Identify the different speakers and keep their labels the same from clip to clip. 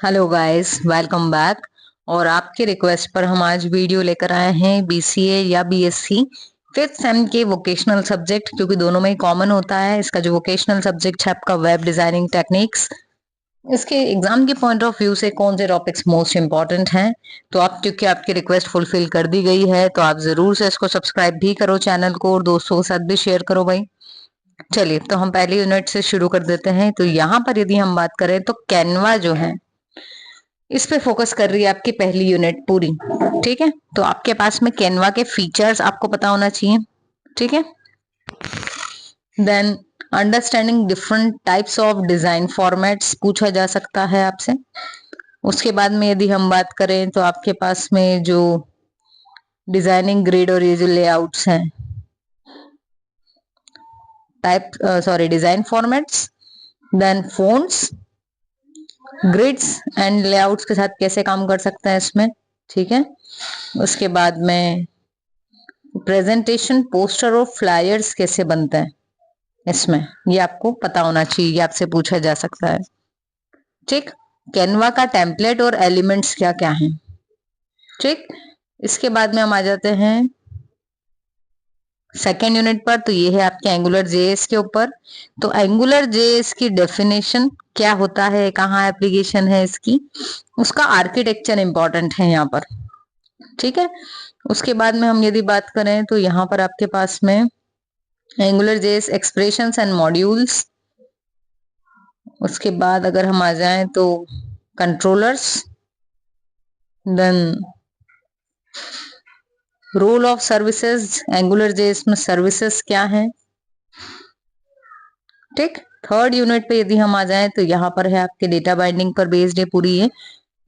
Speaker 1: Hello guys, welcome back. और आपके request पर हम आज वीडियो लेकर आए हैं बीसीए या बीएससी फिफ्थ सेम के वोकेशनल सब्जेक्ट, क्योंकि दोनों में ही कॉमन होता है। इसका जो वोकेशनल सब्जेक्ट है आपका वेब डिजाइनिंग टेक्निक्स, इसके एग्जाम के पॉइंट ऑफ व्यू से कौन से टॉपिक्स मोस्ट इंपॉर्टेंट हैं। तो आप, क्योंकि आपकी रिक्वेस्ट फुलफिल कर दी गई है, तो आप जरूर से इसको सब्सक्राइब भी करो चैनल को, और दोस्तों के साथ भी शेयर करो भाई। चलिए, तो हम पहले यूनिट से शुरू कर देते हैं। तो यहाँ पर यदि हम बात करें तो कैनवा जो है, इस पे फोकस कर रही है आपकी पहली यूनिट पूरी। ठीक है, तो आपके पास में कैनवा के फीचर्स आपको पता होना चाहिए। ठीक है, then understanding different types of design formats पूछा जा सकता है आपसे। उसके बाद में यदि हम बात करें तो आपके पास में जो डिजाइनिंग ग्रिड और ये जो लेआउट्स हैं, design formats, then fonts, grids and layouts के साथ कैसे काम कर सकते हैं इसमें। ठीक है, उसके बाद में प्रेजेंटेशन, पोस्टर और फ्लायर्स कैसे बनते हैं इसमें, ये आपको पता होना चाहिए, ये आपसे पूछा जा सकता है। ठीक, कैनवा का टेम्पलेट और एलिमेंट्स क्या क्या हैं। ठीक, इसके बाद में हम आ जाते हैं सेकेंड यूनिट पर। तो ये है आपके एंगुलर जेएस के ऊपर। तो एंगुलर जेएस की डेफिनेशन क्या होता है, कहाँ एप्लीकेशन है इसकी, उसका आर्किटेक्चर इंपॉर्टेंट है यहाँ पर। ठीक है, उसके बाद में हम यदि बात करें तो यहाँ पर आपके पास में Angular JS expressions and modules. उसके बाद अगर हम आ जाएं तो controllers, then role of services, Angular JS में सर्विसेज क्या है। ठीक, थर्ड यूनिट पे यदि हम आ जाएं तो यहाँ पर है आपके डेटा बाइंडिंग पर बेस्ड है पूरी है।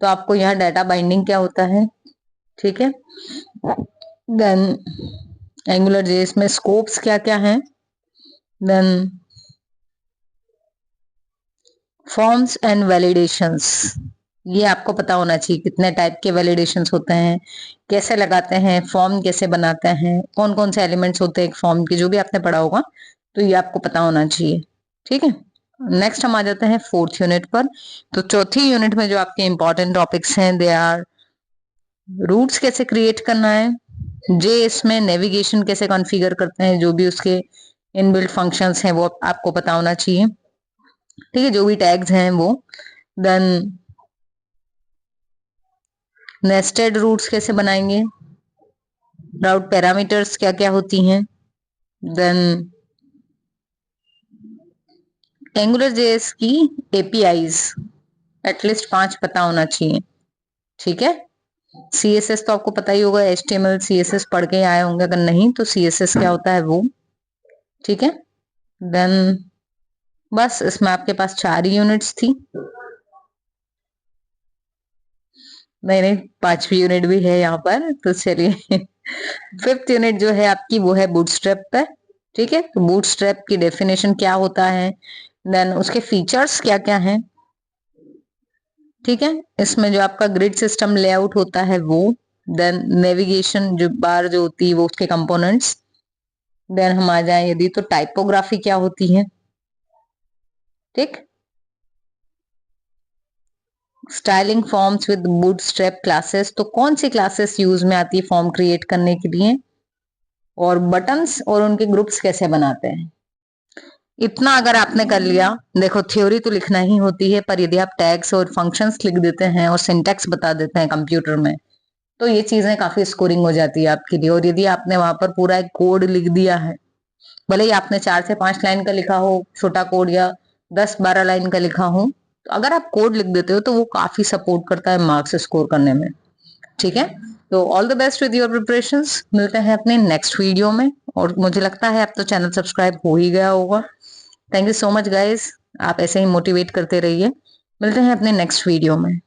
Speaker 1: तो आपको यहाँ डाटा बाइंडिंग क्या होता है। ठीक है, देन एंगुलर जेएस में स्कोप्स क्या क्या है, देन फॉर्म्स एंड वैलिडेशंस, ये आपको पता होना चाहिए कितने टाइप के वैलिडेशंस होते हैं, कैसे लगाते हैं, फॉर्म कैसे बनाते हैं, कौन कौन से एलिमेंट्स होते हैं एक फॉर्म के, जो भी आपने पढ़ा होगा तो ये आपको पता होना चाहिए। ठीक है, नेक्स्ट हम आ जाते हैं फोर्थ यूनिट पर। तो चौथी यूनिट में जो आपके इंपॉर्टेंट टॉपिक्स हैं, दे आर रूट्स कैसे क्रिएट करना है, जे इसमें नेविगेशन कैसे कॉन्फ़िगर करते हैं, जो भी उसके इनबिल्ट फंक्शंस हैं वो आपको पता होना चाहिए। ठीक है, जो भी टैग्स हैं वो, देन नेस्टेड रूट्स कैसे बनाएंगे, राउट पैरामीटर्स क्या क्या होती हैं, देन एंगुलर जेएस की एपीआईज एटलीस्ट 5 पता होना चाहिए। ठीक है, सीएसएस तो आपको पता ही होगा, एचटीएमएल सीएसएस पढ़ के आए होंगे, अगर नहीं तो सीएसएस क्या होता है वो। ठीक है, देन बस इसमें आपके पास 4 यूनिट्स थी। नहीं नहीं, 5वीं यूनिट भी है यहाँ पर। तो चलिए, फिफ्थ यूनिट जो है आपकी वो है बूटस्ट्रैप पर। ठीक है, तो बूटस्ट्रैप की डेफिनेशन क्या होता है, देन उसके फीचर्स क्या क्या हैं। ठीक है, इसमें जो आपका ग्रिड सिस्टम लेआउट होता है वो, देन नेविगेशन जो बार जो होती है वो उसके कंपोनेंट्स, देन हम आ जाए यदि तो टाइपोग्राफी क्या होती है। ठीक, styling forms with bootstrap classes, तो कौन सी क्लासेस यूज में आती है फॉर्म क्रिएट करने के लिए, और बटन्स और उनके ग्रुप्स कैसे बनाते हैं। इतना अगर आपने कर लिया, देखो थ्योरी तो लिखना ही होती है, पर यदि आप टैग्स और फंक्शंस लिख देते हैं और सिंटैक्स बता देते हैं कंप्यूटर में, तो ये चीजें काफी स्कोरिंग हो जाती है आपके लिए। और यदि आपने वहां पर पूरा एक कोड लिख दिया है, भले ही आपने 4 से 5 लाइन का लिखा हो छोटा कोड, या 10-12 लाइन का लिखा हो, तो अगर आप कोड लिख देते हो तो वो काफी सपोर्ट करता है मार्क्स स्कोर करने में। ठीक है, तो all the best with your preparations. मिलते हैं अपने नेक्स्ट वीडियो में, और मुझे लगता है अब तो चैनल सब्सक्राइब हो ही गया होगा। Thank you so much guys, आप ऐसे ही मोटिवेट करते रहिए। मिलते हैं अपने नेक्स्ट वीडियो में।